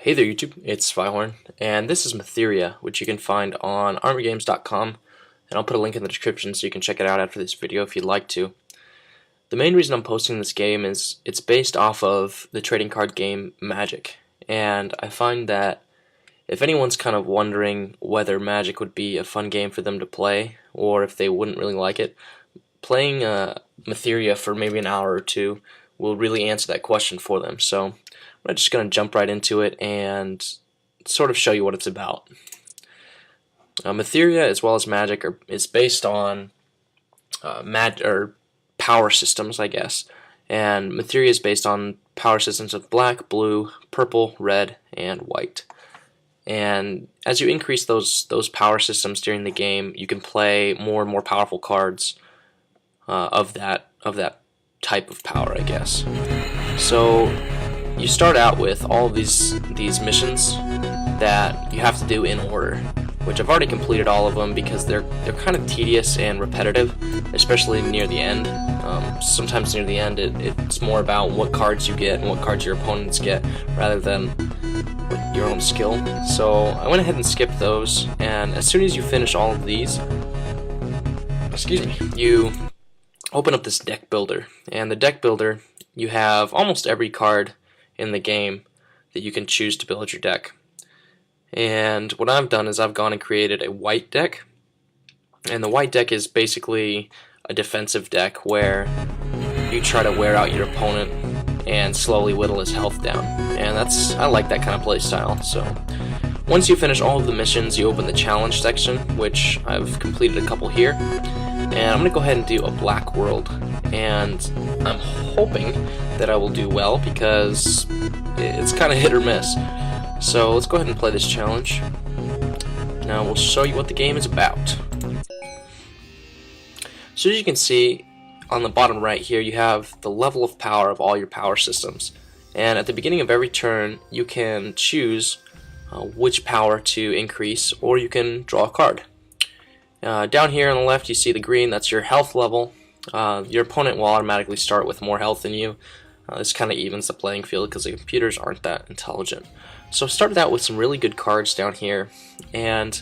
Hey there YouTube, it's Zweihorne, and this is Mytheria, which you can find on armorgames.com, and I'll put a link in the description so you can check it out after this video if you'd like to. The main reason I'm posting this game is it's based off of the trading card game Magic, and I find that if anyone's kind of wondering whether Magic would be a fun game for them to play, or if they wouldn't really like it, playing Mytheria for maybe an hour or two will really answer that question for them. So I'm just going to jump right into it and sort of show you what it's about. Mytheria, as well as Magic, is based on power systems, I guess. And Mytheria is based on power systems of black, blue, purple, red, and white. And as you increase those power systems during the game, you can play more and more powerful cards of that type of power, I guess. So you start out with all of these missions that you have to do in order, which I've already completed all of them because they're kind of tedious and repetitive, especially near the end. Sometimes near the end it's more about what cards you get and what cards your opponents get rather than your own skill. So I went ahead and skipped those, and as soon as you finish all of these, you open up this deck builder. And the deck builder, you have almost every card in the game that you can choose to build your deck. And what I've done is I've gone and created a white deck, and the white deck is basically a defensive deck where you try to wear out your opponent and slowly whittle his health down, and I like that kind of play style. So once you finish all of the missions, you open the challenge section, which I've completed a couple here, and I'm going to go ahead and do a black world, and I'm hoping that I will do well because it's kind of hit or miss. So let's go ahead and play this challenge. Now we'll show you what the game is about. So as you can see on the bottom right here, you have the level of power of all your power systems, and at the beginning of every turn you can choose which power to increase, or you can draw a card. Down here on the left you see the green, that's your health level. Your opponent will automatically start with more health than you. This kind of evens the playing field because the computers aren't that intelligent. So I started out with some really good cards down here, and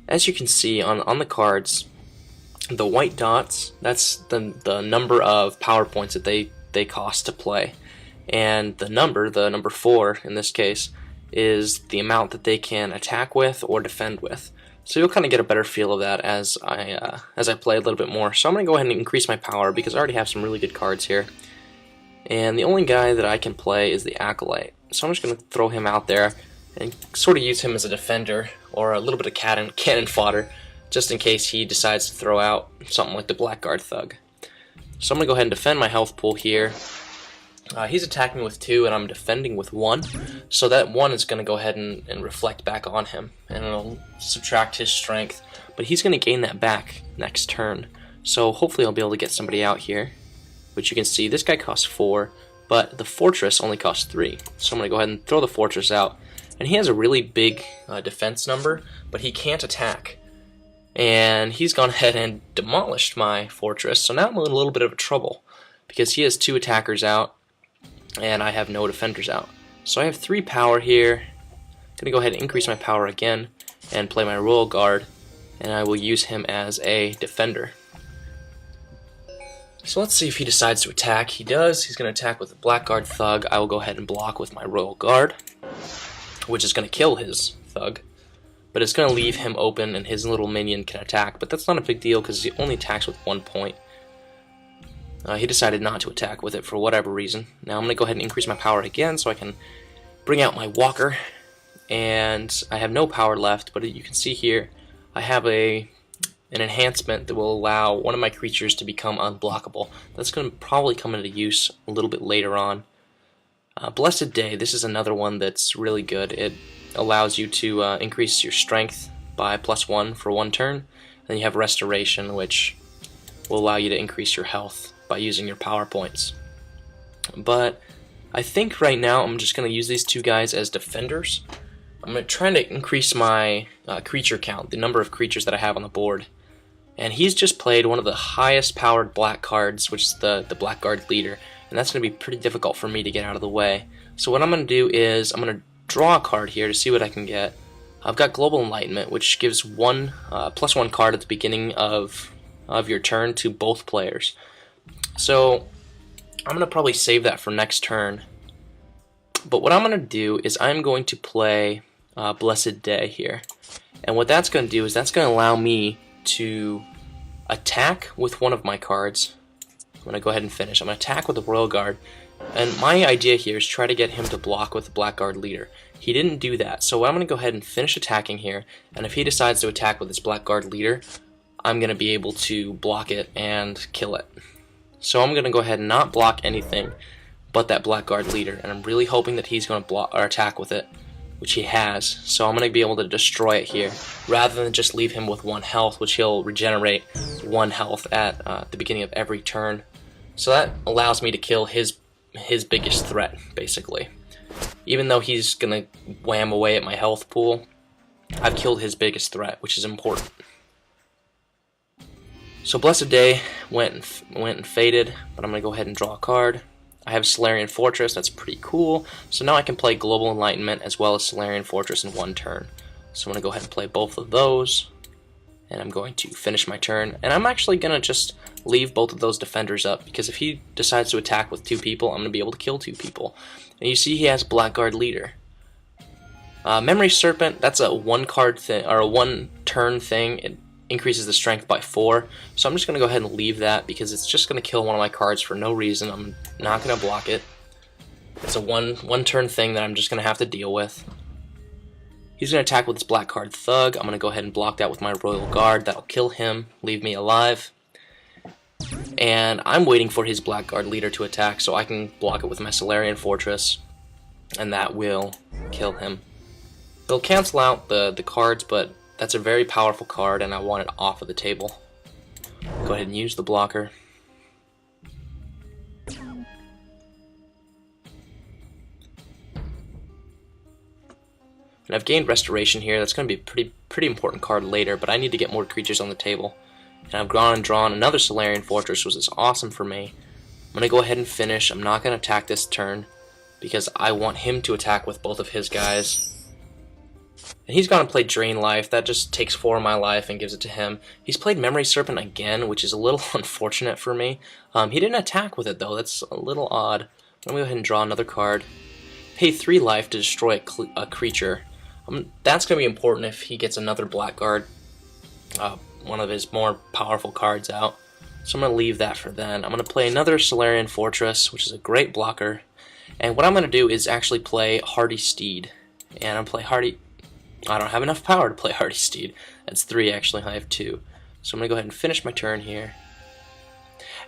as you can see on the cards, the white dots, that's the number of power points that they cost to play, and the number 4 in this case, is the amount that they can attack with or defend with. So you'll kind of get a better feel of that as I play a little bit more. So I'm going to go ahead and increase my power because I already have some really good cards here. And the only guy that I can play is the Acolyte. So I'm just going to throw him out there and sort of use him as a defender or a little bit of cannon fodder, just in case he decides to throw out something like the Blackguard Thug. So I'm going to go ahead and defend my health pool here. He's attacking with 2 and I'm defending with 1, so that 1 is going to go ahead and reflect back on him, and it'll subtract his strength, but he's going to gain that back next turn. So hopefully I'll be able to get somebody out here, which you can see this guy costs 4, but the fortress only costs 3. So I'm going to go ahead and throw the fortress out, and he has a really big defense number, but he can't attack. And he's gone ahead and demolished my fortress, so now I'm in a little bit of trouble because he has 2 attackers out and I have no defenders out. So I have 3 power here. I'm going to go ahead and increase my power again and play my Royal Guard, and I will use him as a defender. So let's see if he decides to attack. He does. He's going to attack with the Blackguard Thug. I will go ahead and block with my Royal Guard, which is going to kill his Thug, but it's going to leave him open and his little minion can attack, but that's not a big deal because he only attacks with 1 point. He decided not to attack with it for whatever reason. Now I'm going to go ahead and increase my power again so I can bring out my Walker, and I have no power left, but you can see here I have an enhancement that will allow one of my creatures to become unblockable. That's going to probably come into use a little bit later on. Blessed Day, this is another one that's really good. It allows you to increase your strength by +1 for 1 turn. Then you have Restoration, which will allow you to increase your health by using your power points. But I think right now I'm just going to use these 2 guys as defenders. I'm going to try to increase my creature count, the number of creatures that I have on the board. And he's just played one of the highest powered black cards, which is the Blackguard Leader, and that's going to be pretty difficult for me to get out of the way. So what I'm going to do is I'm going to draw a card here to see what I can get. I've got Global Enlightenment, which gives one +1 card at the beginning of your turn to both players. So I'm going to probably save that for next turn. But what I'm going to do is I'm going to play Blessed Day here. And what that's going to do is that's going to allow me to attack with one of my cards. I'm going to go ahead and finish. I'm going to attack with the Royal Guard. And my idea here is try to get him to block with the Blackguard Leader. He didn't do that, so I'm going to go ahead and finish attacking here, and if he decides to attack with his Blackguard Leader, I'm going to be able to block it and kill it. So I'm going to go ahead and not block anything but that Blackguard Leader, and I'm really hoping that he's going to block or attack with it, which he has. So I'm going to be able to destroy it here, rather than just leave him with 1 health, which he'll regenerate 1 health at the beginning of every turn. So that allows me to kill his biggest threat, basically. Even though he's gonna wham away at my health pool, I've killed his biggest threat, which is important. So Blessed Day went and faded, but I'm gonna go ahead and draw a card. I have Solarian Fortress, that's pretty cool. So now I can play Global Enlightenment as well as Solarian Fortress in 1 turn. So I'm gonna go ahead and play both of those, and I'm going to finish my turn. And I'm actually gonna just leave both of those defenders up, because if he decides to attack with 2 people, I'm gonna be able to kill 2 people. And you see he has Blackguard Leader. Memory Serpent, that's a 1 card thing, or a 1 turn thing. It increases the strength by 4. So I'm just gonna go ahead and leave that, because it's just gonna kill one of my cards for no reason. I'm not gonna block it. It's a one turn thing that I'm just gonna have to deal with. He's gonna attack with his Blackguard Thug. I'm gonna go ahead and block that with my Royal Guard. That'll kill him, leave me alive. And I'm waiting for his Blackguard Leader to attack so I can block it with my Solarian Fortress, and that will kill him. It'll cancel out the cards, but that's a very powerful card and I want it off of the table. Go ahead and use the blocker. And I've gained Restoration here. That's going to be a pretty important card later, but I need to get more creatures on the table. And I've gone and drawn another Solarian Fortress, which is awesome for me. I'm going to go ahead and finish. I'm not going to attack this turn, because I want him to attack with both of his guys. And he's gone and played Drain Life. That just takes 4 of my life and gives it to him. He's played Memory Serpent again, which is a little unfortunate for me. He didn't attack with it, though. That's a little odd. I'm going to go ahead and draw another card. Pay 3 life to destroy a creature. That's going to be important if he gets another Blackguard, one of his more powerful cards out. So I'm going to leave that for then. I'm going to play another Solarian Fortress, which is a great blocker. And what I'm going to do is actually play Hardy Steed. And I'm going to play Hardy... I don't have enough power to play Hardy Steed. That's 3 actually, I have 2. So I'm going to go ahead and finish my turn here.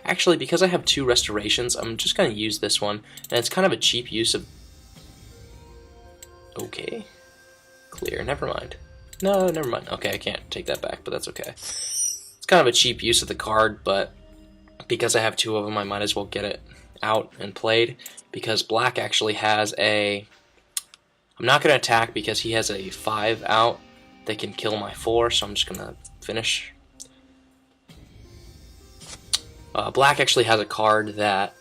Actually, because I have 2 restorations, I'm just going to use this one. And it's kind of a cheap use of... Okay. Clear, never mind. No, never mind. Okay, I can't take that back, but that's okay. It's kind of a cheap use of the card, but because I have 2 of them, I might as well get it out and played, because black actually has a... I'm not going to attack because he has a 5 out that can kill my 4, so I'm just going to finish. Black actually has a card that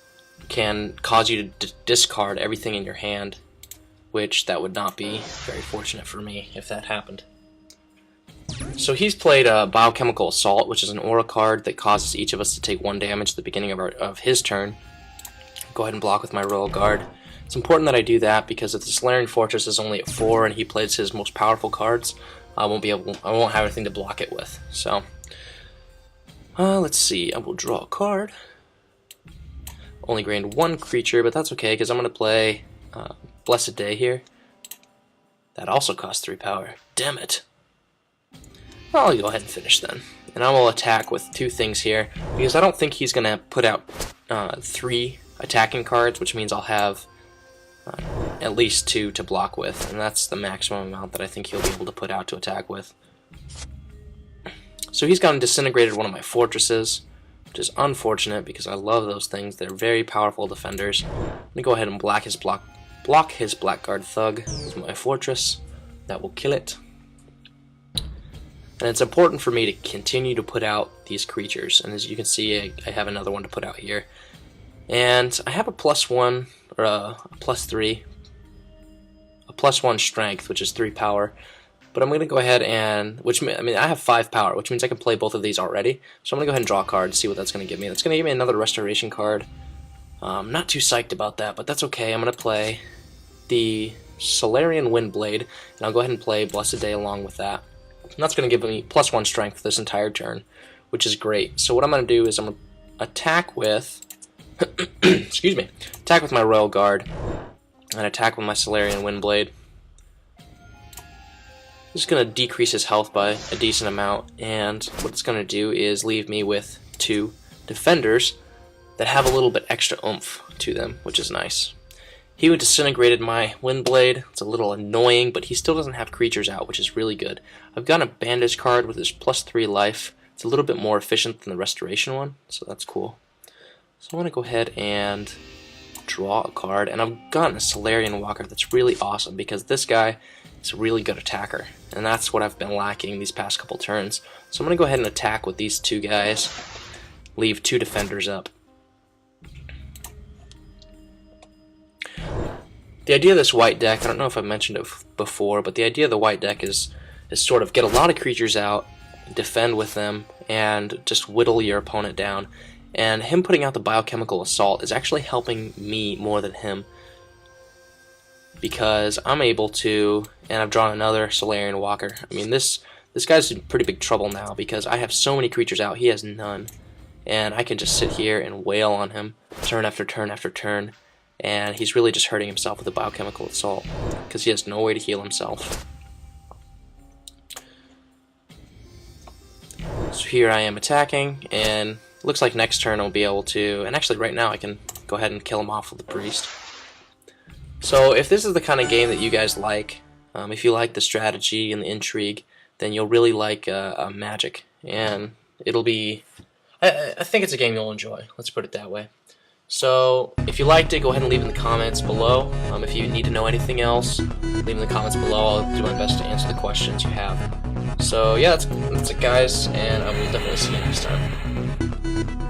can cause you to discard everything in your hand, which that would not be very fortunate for me if that happened. So he's played Biochemical Assault, which is an aura card that causes each of us to take 1 damage at the beginning of his turn. Go ahead and block with my Royal Guard. It's important that I do that because if the Solarian Fortress is only at 4 and he plays his most powerful cards, I won't have anything to block it with. So let's see. I will draw a card. Only gained 1 creature, but that's okay because I'm going to play Blessed Day here. That also costs 3 power. Damn it. Well, I'll go ahead and finish then. And I will attack with 2 things here, because I don't think he's going to put out 3 attacking cards, which means I'll have at least 2 to block with, and that's the maximum amount that I think he'll be able to put out to attack with. So he's gone and disintegrated one of my fortresses, which is unfortunate because I love those things. They're very powerful defenders. I'm going to go ahead and block his Blackguard Thug with my fortress. That will kill it. And it's important for me to continue to put out these creatures. And as you can see, I have another one to put out here. And I have a +1, or a +3, a +1 strength, which is 3 power. But I'm going to go ahead and, I have 5 power, which means I can play both of these already. So I'm going to go ahead and draw a card and see what that's going to give me. That's going to give me another restoration card. Not too psyched about that, but that's okay. I'm going to play the Solarian Windblade, and I'll go ahead and play Blessed Day along with that. And that's going to give me +1 strength this entire turn, which is great. So what I'm going to do is I'm going to attack with, excuse me, attack with my Royal Guard, and attack with my Solarian Windblade. This is going to decrease his health by a decent amount, and what it's going to do is leave me with 2 defenders that have a little bit extra oomph to them, which is nice. He would disintegrated my Windblade. It's a little annoying, but he still doesn't have creatures out, which is really good. I've got a bandage card with his +3 life. It's a little bit more efficient than the restoration one, so that's cool. So I want to go ahead and draw a card, and I've gotten a Solarian Walker that's really awesome because this guy is a really good attacker, and that's what I've been lacking these past couple turns. So I'm going to go ahead and attack with these 2 guys, leave 2 defenders up. The idea of this white deck, I don't know if I've mentioned it before, but the idea of the white deck is sort of get a lot of creatures out, defend with them, and just whittle your opponent down. And him putting out the Biochemical Assault is actually helping me more than him, because I'm able to, and I've drawn another Solarian Walker. I mean, this guy's in pretty big trouble now because I have so many creatures out, he has none. And I can just sit here and wail on him turn after turn after turn. And he's really just hurting himself with the Biochemical Assault because he has no way to heal himself. So here I am attacking, and looks like next turn I'll be able to, and actually right now I can go ahead and kill him off with the Priest. So if this is the kind of game that you guys like, if you like the strategy and the intrigue, then you'll really like Magic, and it'll be, I think it's a game you'll enjoy, let's put it that way. So if you liked it, go ahead and leave in the comments below. If you need to know anything else, leave in the comments below. I'll do my best to answer the questions you have. So yeah, that's it guys, and I will definitely see you next time.